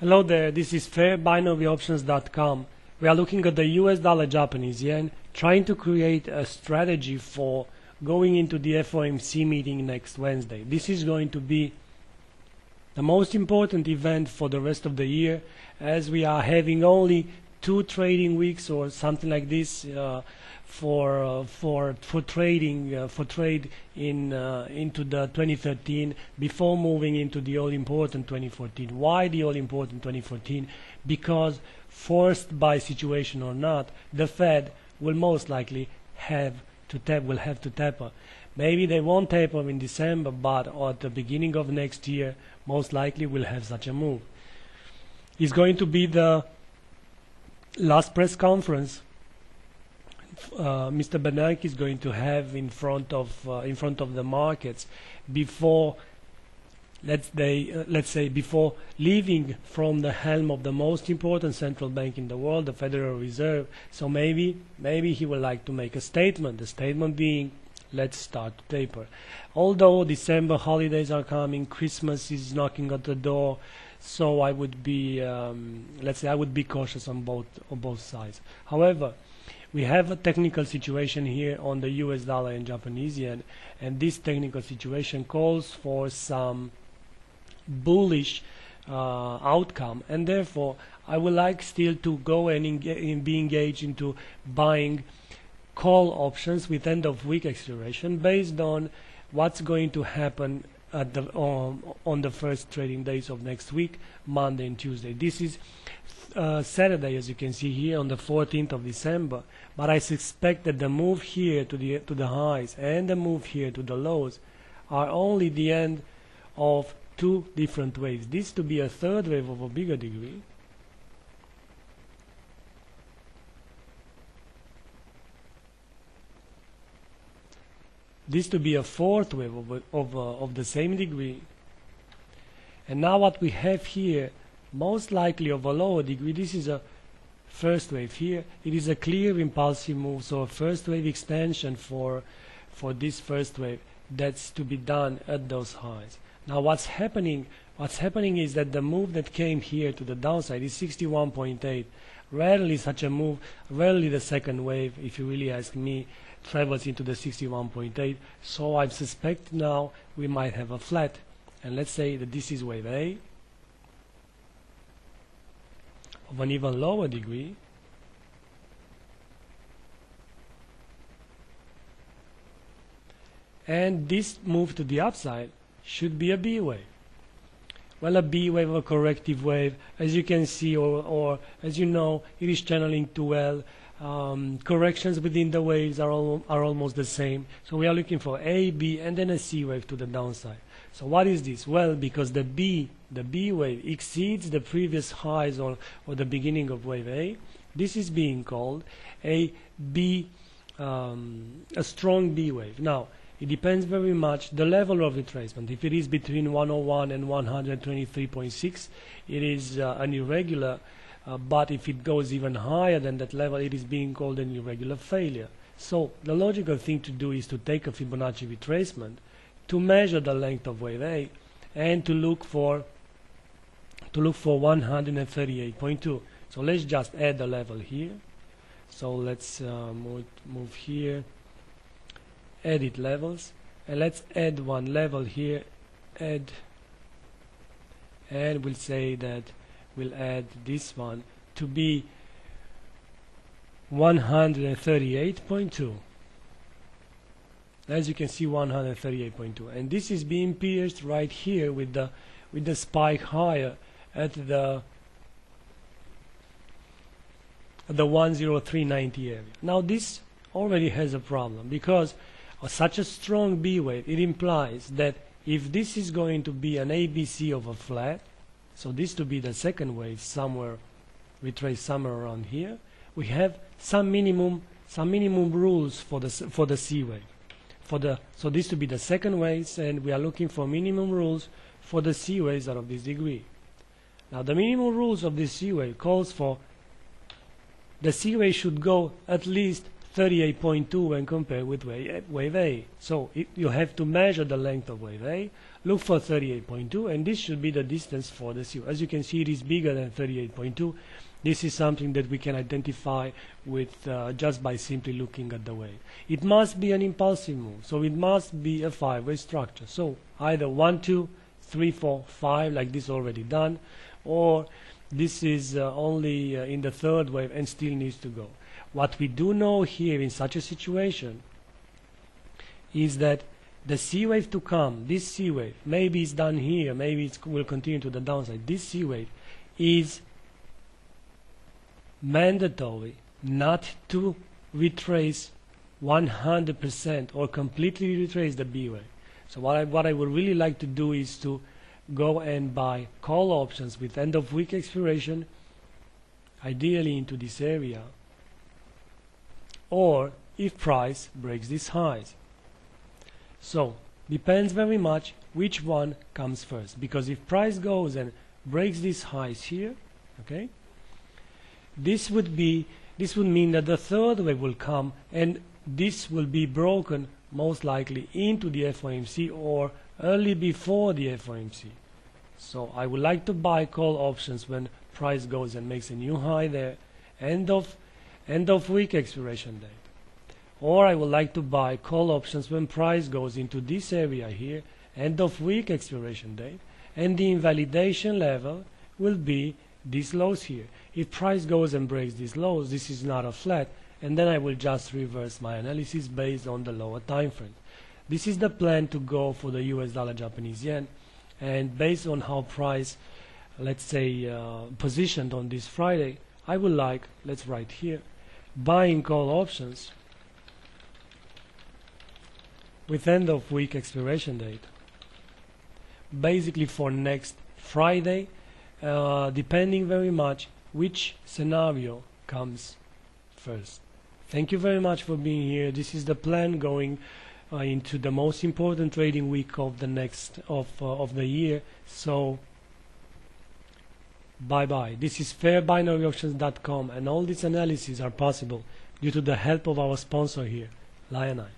Hello there, this is FairBinaryOptions.com. We are looking at the US dollar Japanese yen, trying to create a strategy for going into the FOMC meeting next Wednesday. This is going to be the most important event for the rest of the year, as we are having only 2 trading weeks or something like this for trade into the 2013 before moving into the all important 2014. Why the all important 2014? Because forced by situation or not, the Fed will most likely have to taper. Maybe they won't taper in December, but at the beginning of next year, most likely will have such a move. It's going to be the last press conference Mr. Bernanke is going to have in front of the markets before, let's say, before leaving from the helm of the most important central bank in the world, the Federal Reserve. So maybe he would like to make a statement. The statement being, let's start to taper. Although December holidays are coming, Christmas is knocking at the door, so I would be, let's say, I would be cautious on both sides. However, we have a technical situation here on the US dollar and Japanese yen, and this technical situation calls for some bullish outcome, and therefore I would like still to go and be engaged into buying call options with end of week expiration based on what's going to happen at on the first trading days of next week, Monday and Tuesday. This is Saturday, as you can see here, on the 14th of December, but I suspect that the move here to the highs and the move here to the lows are only the end of 2 different waves. This to be a third wave of a bigger degree, this to be a fourth wave of the same degree, and now what we have here, most likely of a lower degree, this is a first wave here. It is a clear impulsive move, so a first wave extension for this first wave that's to be done at those highs. Now what's happening is that the move that came here to the downside is 61.8. Rarely such a move, rarely the second wave, if you really ask me, travels into the 61.8. So I suspect now we might have a flat, and let's say that this is wave A of an even lower degree, and this move to the upside should be a B wave. Well, a B wave, a corrective wave, as you can see, or as you know, it is channeling too well. Corrections within the waves are almost the same. So we are looking for A, B, and then a C wave to the downside. So what is this? Well, because the B wave exceeds the previous highs or the beginning of wave A, this is being called a strong B wave. Now, it depends very much the level of retracement. If it is between 101 and 123.6, it is an irregular. But if it goes even higher than that level, it is being called an irregular failure. So the logical thing to do is to take a Fibonacci retracement, to measure the length of wave A, and to look for 138.2. So let's just add the level here. So let's move here, edit levels, and let's add one level here, and we'll say that we'll add this one to be 138.2. As you can see, 138.2, and this is being pierced right here with the spike higher at the 103.90 area. Now this already has a problem, because such a strong B wave, it implies that if this is going to be an ABC of a flat, so this to be the second wave somewhere, retrace somewhere around here, we have some minimum rules for the C wave. So this to be the second waves, and we are looking for minimum rules for the C waves out of this degree. Now the minimum rules of this C wave calls for the C wave should go at least 38.2 when compared with wave A. So you have to measure the length of wave A, look for 38.2, and this should be the distance for the C. As you can see, it is bigger than 38.2. This is something that we can identify with just by simply looking at the wave. It must be an impulsive move, so it must be a five-way structure. So either 1, 2, 3, 4, 5, like this already done, or this is only in the third wave and still needs to go. What we do know here in such a situation is that the C wave to come, this C wave, maybe it's done here, maybe it will continue to the downside. This C wave is mandatory not to retrace 100% or completely retrace the B wave. So what I would really like to do is to go and buy call options with end of week expiration, ideally into this area, or if price breaks these highs. So depends very much which one comes first, because if price goes and breaks these highs here, okay, this would mean that the third wave will come, and this will be broken most likely into the FOMC or early before the FOMC. So I would like to buy call options when price goes and makes a new high there, end of week expiration date. Or I would like to buy call options when price goes into this area here, end of week expiration date, and the invalidation level will be these lows here. If price goes and breaks these lows, this is not a flat, and then I will just reverse my analysis based on the lower time frame. This is the plan to go for the US dollar Japanese yen, and based on how price, let's say, positioned on this Friday, I would like, let's write here, buying call options with end of week expiration date, basically for next Friday, depending very much which scenario comes first. Thank you very much for being here. This is the plan going into the most important trading week of the next of the year. So bye bye. This is fairbinaryoptions.com, and all these analyses are possible due to the help of our sponsor here, Lion Eye.